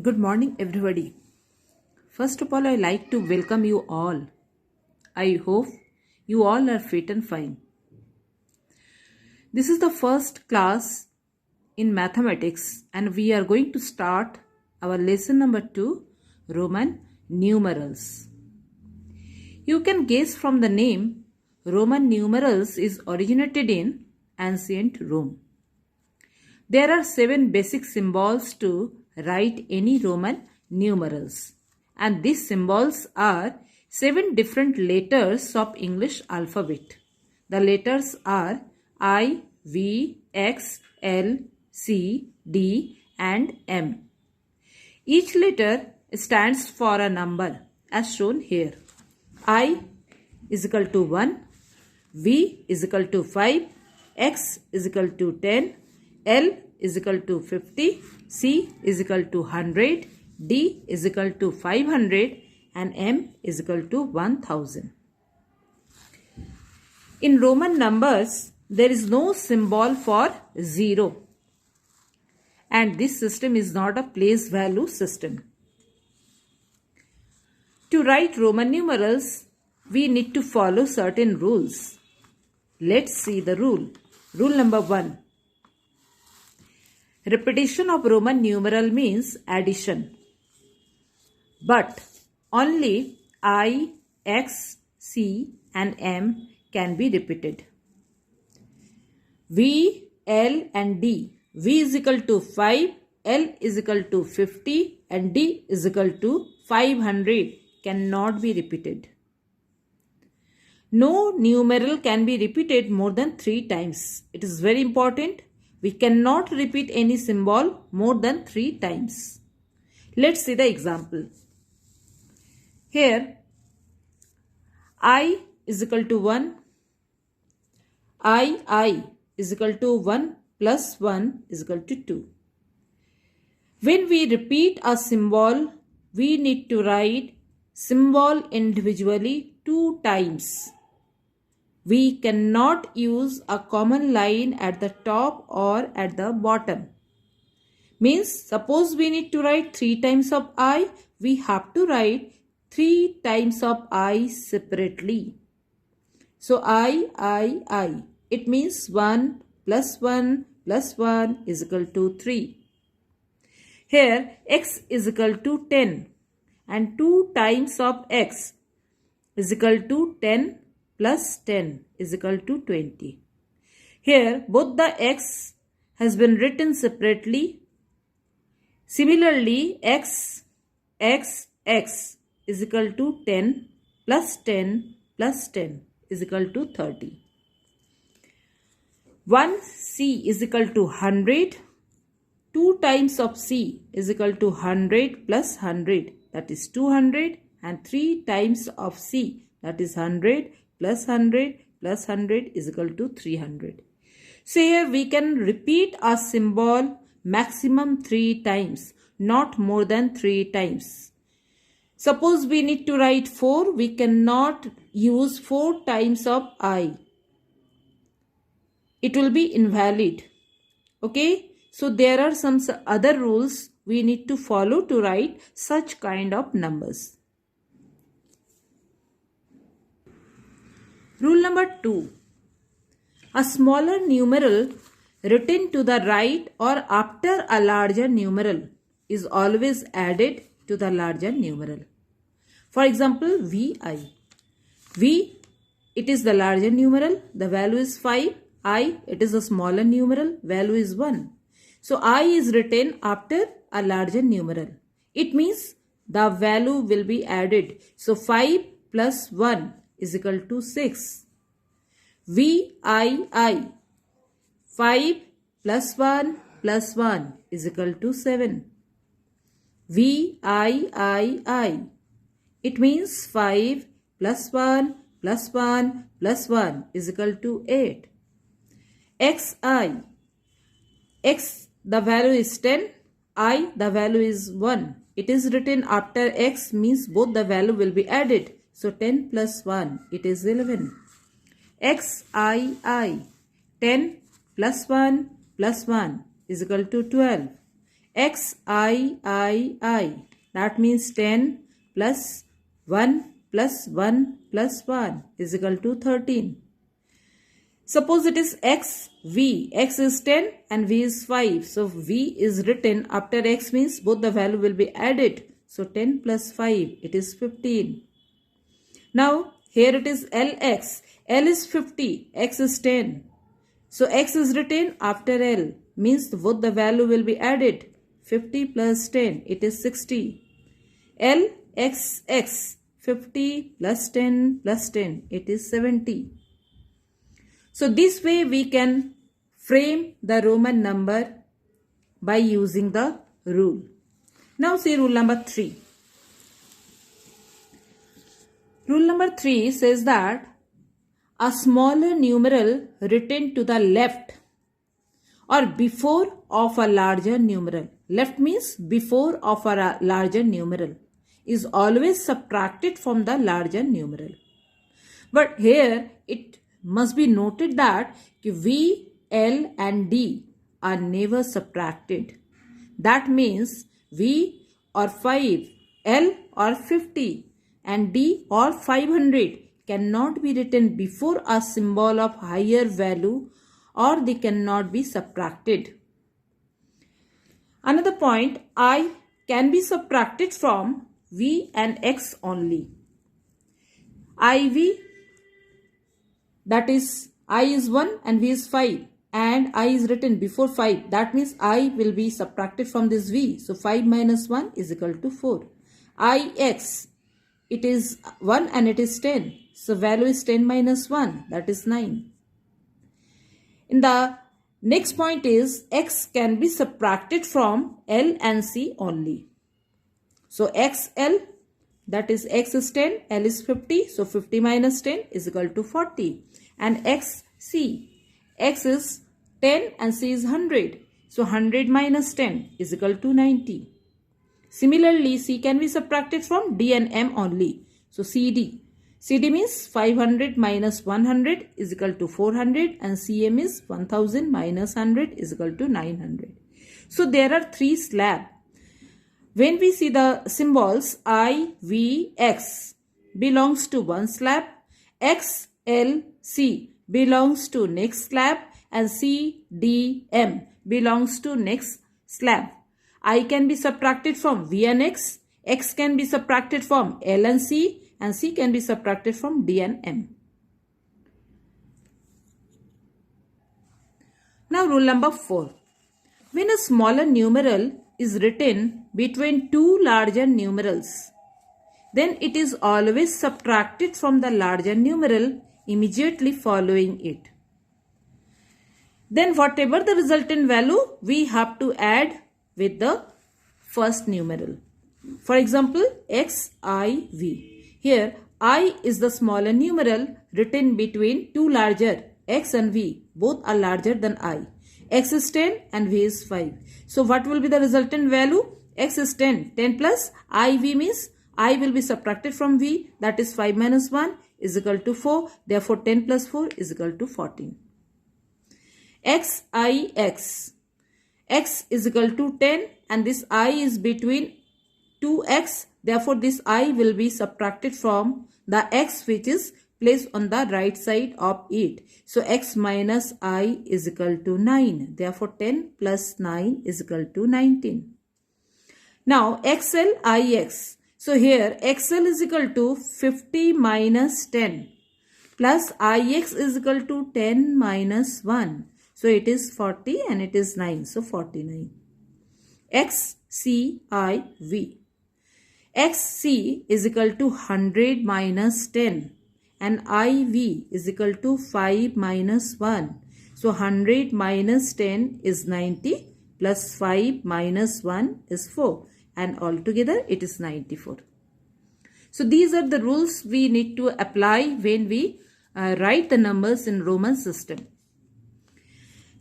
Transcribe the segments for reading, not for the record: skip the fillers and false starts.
Good morning, everybody. First of all, I like to welcome you all. I hope you all are fit and fine. This is the first class in mathematics, and we are going to start our lesson number 2, Roman numerals. You can guess from the name, Roman numerals is originated in ancient Rome. There are 7 basic symbols to write any Roman numerals, and these symbols are 7 different letters of English alphabet. The letters are I, V, X, L, C, D and M. Each letter stands for a number as shown here. I is equal to 1, V is equal to 5, X is equal to 10, L is equal to 50, C is equal to 100, D is equal to 500 and M is equal to 1000. In Roman numbers, there is no symbol for 0, and this system is not a place value system. To write Roman numerals, we need to follow certain rules. Let's see the rule. Rule number 1. Repetition of Roman numeral means addition, but only I, X, C and M can be repeated. V, L and D. V is equal to 5, L is equal to 50 and D is equal to 500 cannot be repeated. No numeral can be repeated more than 3 times. It is very important. We cannot repeat any symbol more than 3 times. Let's see the example. Here, I is equal to 1. I is equal to 1 plus 1 is equal to 2. When we repeat a symbol, we need to write symbol individually 2 times. We cannot use a common line at the top or at the bottom. Means, suppose we need to write 3 times of I, we have to write 3 times of I separately. So I. It means 1 plus 1 plus 1 is equal to 3. Here X is equal to 10 and 2 times of X is equal to 10 plus 10 is equal to 20. Here both the X has been written separately. Similarly, X is equal to 10 plus 10 plus 10 is equal to 30. 1 C is equal to 100. 2 times of C is equal to 100 plus 100, that is 200, and 3 times of C, that is 100 plus 100 plus 100 is equal to 300. So here we can repeat a symbol maximum 3 times, not more than 3 times. Suppose we need to write 4, we cannot use 4 times of I. It will be invalid. Okay? So there are some other rules we need to follow to write such kind of numbers. Rule number 2. A smaller numeral written to the right or after a larger numeral is always added to the larger numeral. For example, VI. V, it is the larger numeral, the value is 5. I, it is a smaller numeral, value is 1. So I is written after a larger numeral. It means the value will be added. So 5 plus 1 is equal to 6. VII. 5 plus 1 plus 1 is equal to 7. VIII. It means 5 plus 1 plus 1 plus 1 is equal to 8. XI. X, the value is 10. I, the value is 1. It is written after X means both the value will be added. So 10 plus 1, it is 11. XII. 10 plus 1 is equal to 12. XIII. That means 10 plus 1 plus 1 plus 1 is equal to 13. Suppose it is XV. X is 10 and V is 5. So V is written after X means both the value will be added. So 10 plus 5, it is 15. Now here it is LX. L is 50. X is 10. So X is written after L means both the value will be added. 50 plus 10, it is 60. LXX. 50 plus 10 plus 10, it is 70. So this way we can frame the Roman number by using the rule. Now see rule number 3. Rule number 3 says that a smaller numeral written to the left or before of a larger numeral. Left means before of a larger numeral is always subtracted from the larger numeral. But here it must be noted that V, L and D are never subtracted. That means V or 5, L or 50 and D or 500 cannot be written before a symbol of higher value or they cannot be subtracted. Another point, I can be subtracted from V and X only. IV, that is I is 1 and V is 5 and I is written before 5. That means I will be subtracted from this V. So 5 minus 1 is equal to 4. IX, it is 1 and it is 10. So value is 10 minus 1, that is 9. In the next point is X can be subtracted from L and C only. So XL, that is X is 10, L is 50. So 50 minus 10 is equal to 40. And XC, X is 10 and C is 100. So 100 minus 10 is equal to 90. Similarly, C can be subtracted from D and M only. So CD. CD means 500 minus 100 is equal to 400 and CM is 1000 minus 100 is equal to 900. So there are 3 slabs. When we see the symbols I, V, X belongs to one slab, X, L, C belongs to next slab and C, D, M belongs to next slab. I can be subtracted from V and X, X can be subtracted from L and C can be subtracted from D and M. Now rule number 4. When a smaller numeral is written between two larger numerals, then it is always subtracted from the larger numeral immediately following it. Then whatever the resultant value, we have to add with the first numeral. For example, XIV. Here, I is the smaller numeral written between two larger, X and V. Both are larger than I. X is 10 and V is 5. So what will be the resultant value? X is 10. 10 plus IV means I will be subtracted from V. That is 5 minus 1 is equal to 4. Therefore 10 plus 4 is equal to 14. XIX. X is equal to 10 and this I is between 2X. Therefore this I will be subtracted from the X which is placed on the right side of it. So X minus I is equal to 9. Therefore 10 plus 9 is equal to 19. Now XLIX. So here XL is equal to 50 minus 10 plus IX is equal to 10 minus 1. So it is 40 and it is 9. So 49. XCIV. XC is equal to 100 minus 10 and IV is equal to 5 minus 1. So 100 minus 10 is 90 plus 5 minus 1 is 4 and altogether it is 94. So these are the rules we need to apply when we write the numbers in Roman system.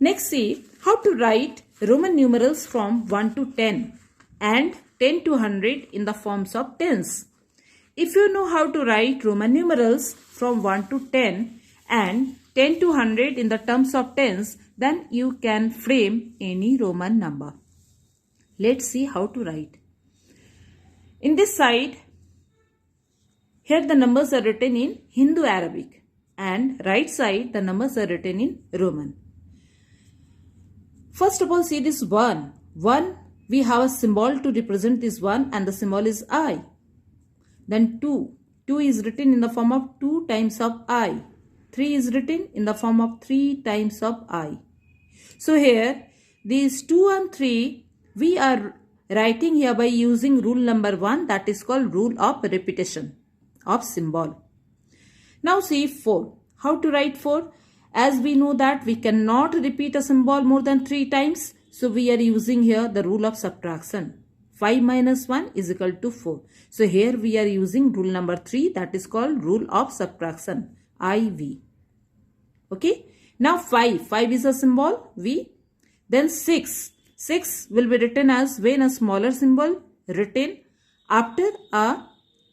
Next, see how to write Roman numerals from 1 to 10 and 10 to 100 in the forms of tens. If you know how to write Roman numerals from 1 to 10 and 10 to 100 in the terms of tens, then you can frame any Roman number. Let's see how to write. In this side, here the numbers are written in Hindu Arabic, and right side the numbers are written in Roman. First of all, see this 1. 1, we have a symbol to represent this 1, and the symbol is I. Then 2. 2 is written in the form of 2 times of I. 3 is written in the form of 3 times of I. So here, these 2 and 3, we are writing here by using rule number 1, that is called rule of repetition of symbol. Now see 4. How to write 4? As we know that we cannot repeat a symbol more than 3 times, so we are using here the rule of subtraction. 5 minus 1 is equal to 4. So here we are using rule number 3, that is called rule of subtraction, IV. Okay. Now 5. 5 is a symbol, V. Then 6. 6 will be written as when a smaller symbol written after a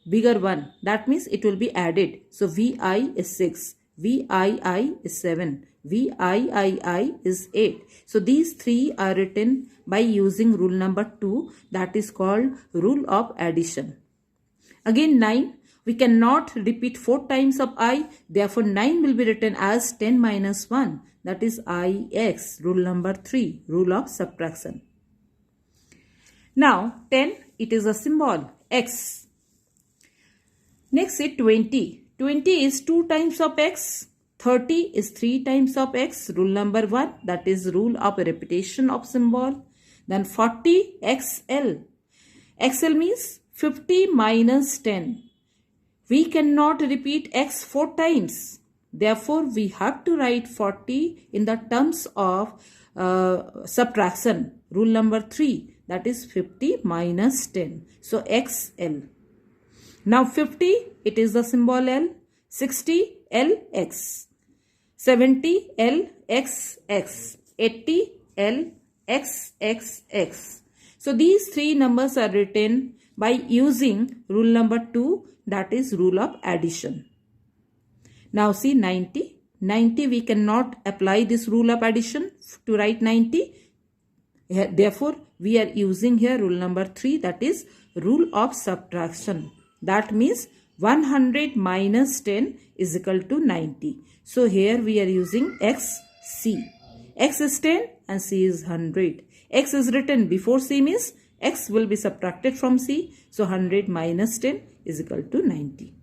bigger one. That means it will be added. So VI is 6. VII is 7. VIII is 8. So these 3 are written by using rule number 2, that is called rule of addition. Again 9. We cannot repeat 4 times of I. Therefore 9 will be written as 10 minus 1. That is IX. Rule number 3. Rule of subtraction. Now 10. It is a symbol X. Next is 20. 20 is 2 times of X. 30 is 3 times of X. Rule number 1. That is rule of repetition of symbol. Then 40 XL. XL means 50 minus 10. We cannot repeat X 4 times. Therefore, we have to write 40 in the terms of subtraction. Rule number 3. That is 50 minus 10. So XL. Now 50, it is the symbol L. 60 LX. 70 LXX. 80 LXXX. So these 3 numbers are written by using rule number 2, that is rule of addition. Now see 90. 90 we cannot apply this rule of addition to write 90. Therefore we are using here rule number 3, that is rule of subtraction. That means 100 minus 10 is equal to 90. So here we are using XC. X is 10 and C is 100. X is written before C means X will be subtracted from C. So 100 minus 10 is equal to 90.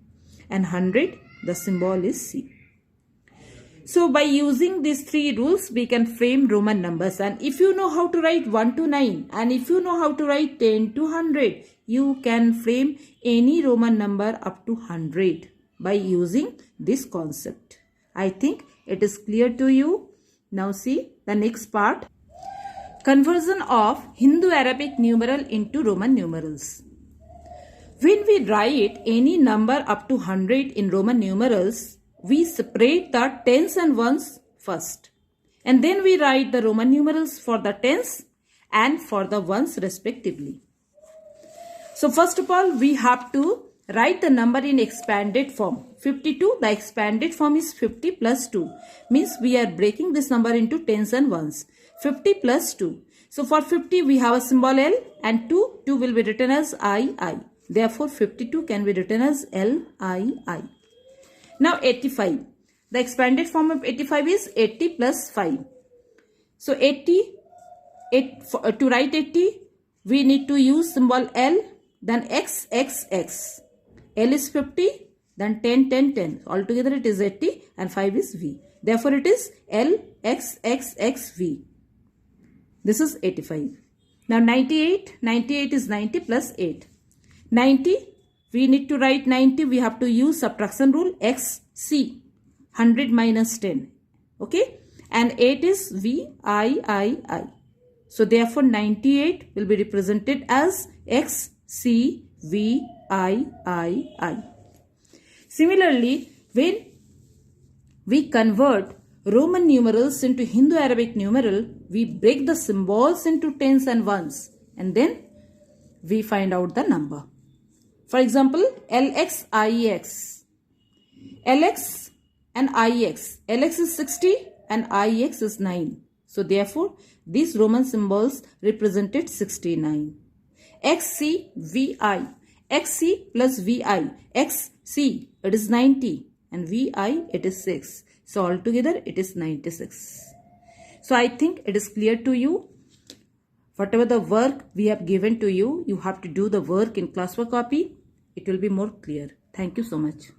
And 100, the symbol is C. So by using these 3 rules, we can frame Roman numbers. And if you know how to write 1 to 9 and if you know how to write 10 to 100, you can frame any Roman number up to 100 by using this concept. I think it is clear to you. Now see the next part. Conversion of Hindu-Arabic numeral into Roman numerals. When we write any number up to 100 in Roman numerals, we separate the tens and ones first. And then we write the Roman numerals for the tens and for the ones respectively. So first of all, we have to write the number in expanded form. 52, the expanded form is 50 plus 2. Means we are breaking this number into tens and ones. 50 plus 2. So for 50, we have a symbol L and 2 will be written as II. Therefore, 52 can be written as LII. Now 85. The expanded form of 85 is 80 plus 5. So 80, to write 80, we need to use symbol L, then XXX. L is 50, then 10, 10, 10. Altogether it is 80 and 5 is V. Therefore it is LXXXV. This is 85. Now 98. 98 is 90 plus 8. 90. We need to write 90. We have to use subtraction rule XC. 100 minus 10. Okay. And 8 is VIII. So therefore 98 will be represented as XCVIII. Similarly, when we convert Roman numerals into Hindu-Arabic numeral, we break the symbols into tens and ones and then we find out the number. For example, LXIX. LX and IX. LX is 60 and IX is 9. So therefore, these Roman symbols represented 69. XCVI. XC plus VI. XC, it is 90. And VI, it is 6. So altogether, it is 96. So I think it is clear to you. Whatever the work we have given to you, you have to do the work in classwork copy. It will be more clear. Thank you so much.